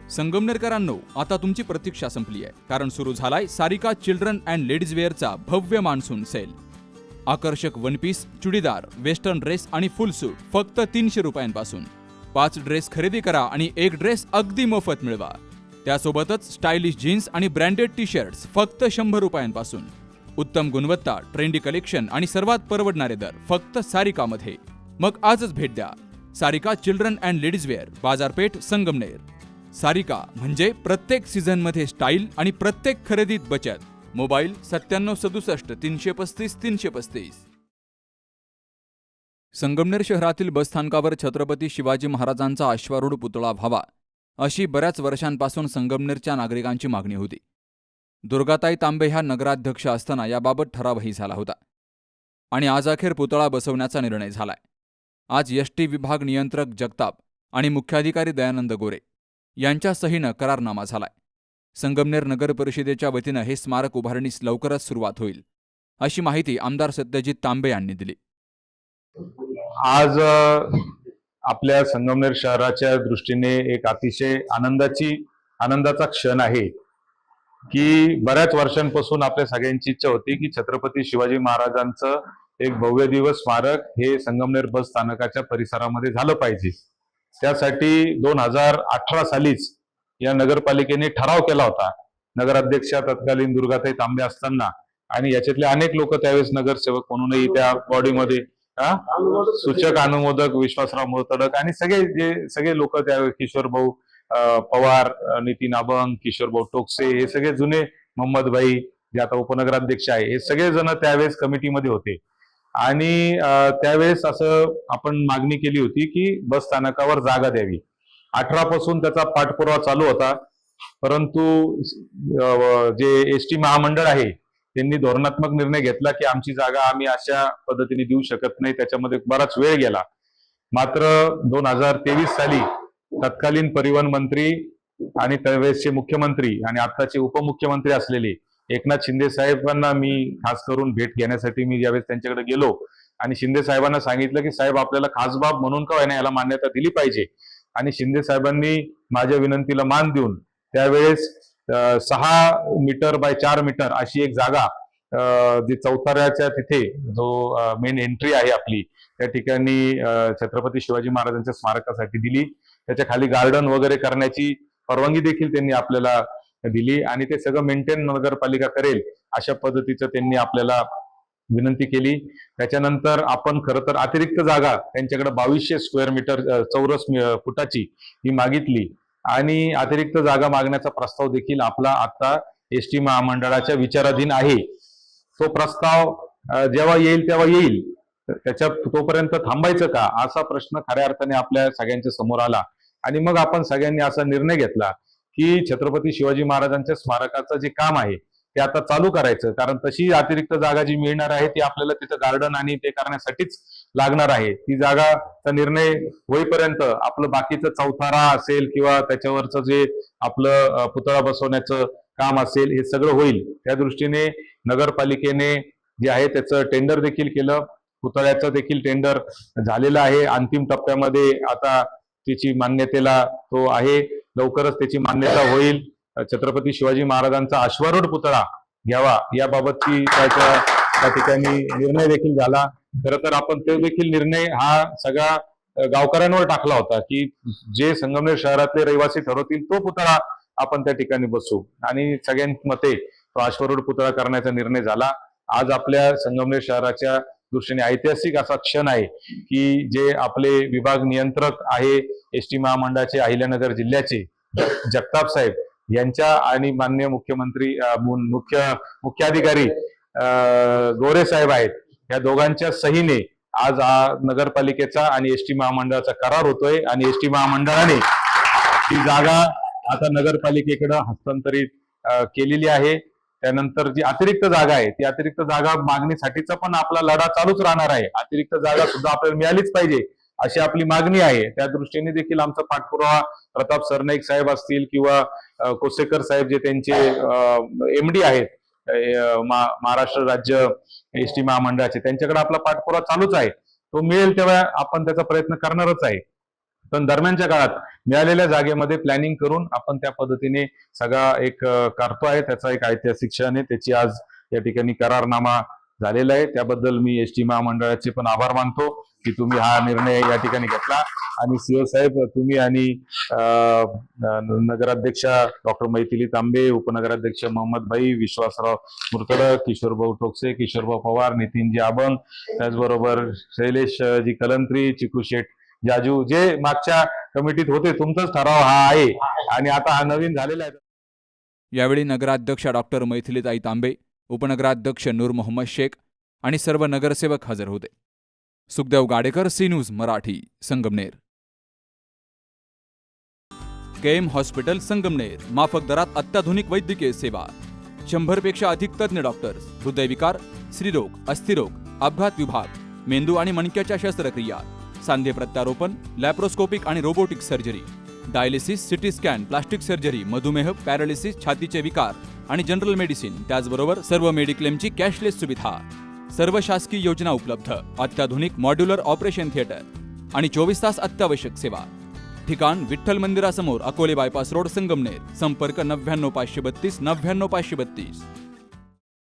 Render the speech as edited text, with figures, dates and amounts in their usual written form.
संगमनेरकरांनो, आता तुमची प्रतीक्षा संपली आहे, कारण सुरू झालाय सारिका चिल्ड्रन अँड लेडीज वेअरचा भव्य मान्सून सेल. आकर्षक one piece, churidar, western dress आणि फुल सूट फक्त 300 रुपयांपासून. 5 ड्रेस खरेदी करा आणि 1 ड्रेस अगदी मोफत मिळवा. त्यासोबतच स्टायलिश जीन्स आणि ब्रँडेड टी शर्ट्स फक्त 100 रुपयांपासून. उत्तम गुणवत्ता, ट्रेंडी कलेक्शन आणि सर्वात परवडणारे दर फक्त सारिकामध्ये. मग आजच भेट द्या. Sarika children and ladies wear, बाजारपेठ, संगमनेर. सारिका म्हणजे प्रत्येक सीझनमध्ये स्टाईल आणि प्रत्येक खरेदीत बचत. मोबाईल 9767 335 335. संगमनेर शहरातील बसस्थानकावर छत्रपती शिवाजी महाराजांचा अश्वारूढ पुतळा व्हावा, अशी बऱ्याच वर्षांपासून संगमनेरच्या नागरिकांची मागणी होती. दुर्गाताई तांबे ह्या नगराध्यक्ष असताना याबाबत ठरावही झाला होता आणि आज अखेर पुतळा बसवण्याचा निर्णय झालाय. आज एसटी विभाग नियंत्रक जगताप आणि मुख्याधिकारी दयानंद गोरे यांच्या सहीनं करारनामा झालाय. संगमनेर नगर परिषदेच्या वतीनं हे स्मारक उभारणीस लवकरच सुरुवात होईल, अशी माहिती आमदार सत्यजित तांबे यांनी दिली. आज आपल्या संगमनेर शहराच्या दृष्टीने एक अतिशय आनंदाचा क्षण आहे की बऱ्याच वर्षांपासून आपल्या सगळ्यांची इच्छा होती की छत्रपती शिवाजी महाराजांचं एक भव्य दिवस स्मारक हे संगमनेर बस स्थानकाच्या परिसरामध्ये झालं पाहिजे. त्यासाठी 2018 सालीच या नगरपालिकेने ठराव केला होता. नगराध्यक्षा तत्कालीन दुर्गाताई तांबे असताना आणि याच्यातले अनेक लोक त्यावेळेस नगरसेवक म्हणूनही त्या बॉडीमध्ये सूचक, अनुमोदक, विश्वासराव मोतडक आणि सगळे लोक त्यावेळेस, किशोर भाऊ पवार, नितीन अभंग, किशोर भाऊ टोकसे, हे सगळे जुने, मोहम्मदभाई जे आता उपनगराध्यक्ष आहे, हे सगळे जण त्यावेळेस कमिटीमध्ये होते. आणि त्यावेळेस असं आपण मागणी केली होती की बस स्थानकावर जागा द्यावी. 18 पासून त्याचा पाठपुरावा चालू होता, परंतु जे एसटी महामंडळ आहे त्यांनी धोरणात्मक निर्णय घेतला की आमची जागा आम्ही अशा पद्धतीने देऊ शकत नाही. त्याच्यामध्ये बराच वेळ गेला. मात्र 2023 साली तत्कालीन परिवहन मंत्री आणि त्यावेळेसचे मुख्यमंत्री आणि आताचे उपमुख्यमंत्री असलेले एकनाथ शिंदे साहेबांना मी खास करून भेट घेण्यासाठी मी ज्यावेळेस त्यांच्याकडे गेलो आणि शिंदे साहेबांना सांगितलं की साहेब, आपल्याला खासबाब म्हणून का होईना याला मान्यता दिली पाहिजे. आणि शिंदे साहेबांनी माझ्या विनंतीला मान देऊन त्यावेळेस 6 मीटर बाय 4 मीटर अशी एक जागा जी चौथऱ्याच्या तिथे जो मेन एंट्री आहे आपली, त्या ठिकाणी छत्रपती शिवाजी महाराजांच्या स्मारकासाठी दिली. त्याच्या खाली गार्डन वगैरे करण्याची परवानगी देखील त्यांनी आपल्याला दिली आणि ते सगळं मेंटेन नगरपालिका करेल अशा पद्धतीचं त्यांनी आपल्याला विनंती केली. त्याच्यानंतर आपण खरं तर अतिरिक्त जागा त्यांच्याकडे 2200 स्क्वेअर मीटर चौरस फुटाची ही मागितली आणि अतिरिक्त जागा मागण्याचा प्रस्ताव देखील आपला आता एसटी महामंडळाच्या विचाराधीन आहे. तो प्रस्ताव जेव्हा येईल तेव्हा येईल, तोपर्यंत थांबायचं का असा प्रश्न खऱ्या अर्थाने आपल्या सगळ्यांच्या समोर आला. आणि मग आपण सगळ्यांनी असा निर्णय घेतला की छत्रपती शिवाजी महाराजांच्या स्मारकाचं जे काम आहे ते आता चालू करायचं, कारण तशी अतिरिक्त जागा जी मिळणार आहे ती आपल्याला तिथं गार्डन आणि ते करण्यासाठीच लागणार आहे. ती जागाचा निर्णय होईपर्यंत आपलं बाकीचं चौथारा असेल किंवा त्याच्यावरचं जे आपलं पुतळा बसवण्याचं काम असेल हे सगळं होईल. त्या दृष्टीने नगरपालिकेने जे आहे त्याचं टेंडर देखील केलं. पुतळ्याचं देखील टेंडर झालेलं आहे. अंतिम टप्प्यामध्ये आता त्याची मान्यतेला तो आहे. लवकरच त्याची मान्यता होईल. छत्रपती शिवाजी महाराजांचा अश्वारूढ पुतळा घ्यावा याबाबतची त्या ठिकाणी निर्णय देखील झाला. खरं तर आपण तो देखील निर्णय हा सगळा गावकऱ्यांवर टाकला होता की जे संगमनेर शहरातले रहिवासी ठरवतील तो पुतळा आपण त्या ठिकाणी बसवू आणि सगळ्यांमते तो अश्वारूढ पुतळा करण्याचा निर्णय झाला. आज आपल्या संगमनेर शहराच्या दृष्टीने ऐतिहासिक असा क्षण आहे की जे आपले विभाग नियंत्रक आहे एसटी महामंडळाचे अहिल्यानगर जिल्ह्याचे जगताप साहेब यांच्या आणि माननीय मुख्यमंत्री मुख्याधिकारी गोरे साहेब आहेत, या दोघांच्या सहीने आज नगरपालिकेचा आणि एसटी महामंडळाचा करार होतोय आणि एसटी महामंडळाने ती जागा आता नगरपालिकेकडे हस्तांतरित केलेली आहे. त्यानंतर जी अतिरिक्त जागा आहे ती अतिरिक्त जागा मागणीसाठीचा पण आपला लढा चालूच राहणार आहे. अतिरिक्त जागा सुद्धा आपल्याला मिळालीच पाहिजे अशी आपली मागणी आहे. त्या दृष्टीने देखील आमचा पाठपुरावा प्रताप सरनाईक साहेब असतील किंवा कोसेकर साहेब जे त्यांचे MD आहेत महाराष्ट्र राज्य एसटी महामंडळाचे, त्यांच्याकडे आपला पाठपुरावा चालूच आहे. तो मिळेल तेव्हा आपण त्याचा प्रयत्न करणारच आहे. पण दरम्यानच्या काळात मिळालेल्या जागेमध्ये प्लॅनिंग करून आपण त्या पद्धतीने सगळा एक करतो आहे. त्याचा एक ऐतिहासिक क्षण आहे. त्याची आज या ठिकाणी करारनामा झालेला आहे. त्याबद्दल मी एसटी महामंडळाचे पण आभार मानतो की तुम्ही हा निर्णय या ठिकाणी घेतला. आणि सीओ साहेब, तुम्ही आणि नगराध्यक्षा डॉक्टर मैथिली तांबे, उपनगराध्यक्ष मोहम्मद भाई, विश्वासराव मुर्तडक, किशोरभाऊ टोकसे, किशोरभाऊ पवार, नितीनजी आबंग, त्याचबरोबर शैलेशजी कलंत्री, चिकू शेठ जाजू, जे मागच्या कमिटीत होते, तुमचाच ठराव हा आहे आणि आता हा नवीन झालेला आहे. यावेळी नगराध्यक्ष डॉक्टर मैथिलीताई तांबे, उपनगराध्यक्ष नूर मोहम्मद शेख आणि सर्व नगरसेवक हजर होते. Sukhdev Gadekar, C news Marathi, Sangamner. KM hospital Sangamner, माफक दरात अत्याधुनिक वैद्यकीय सेवा, 100 पेक्षा अधिक तज्ञ डॉक्टर्स, हृदयविकार, स्त्रीरोग, अस्थिरोग, अपघात विभाग, मेंदू आणि मणक्याच्या शस्त्रक्रिया, सांधे प्रत्यारोपण, लॅप्रोस्कोपिक आणि robotic surgery, dialysis, CT scan, plastic surgery, मधुमेह, पॅरालिसिस, छातीचे विकार आणि जनरल मेडिसिन, त्याचबरोबर सर्व मेडिक्लेमची कॅशलेस सुविधा, सर्व शासकीय योजना उपलब्ध, अत्याधुनिक मॉड्युलर ऑपरेशन थिएटर आणि 24 तास अत्यावश्यक सेवा. ठिकाण विठ्ठल मंदिरासमोर, अकोले बायपास रोड, संगमनेर. संपर्क 99 532 99 532.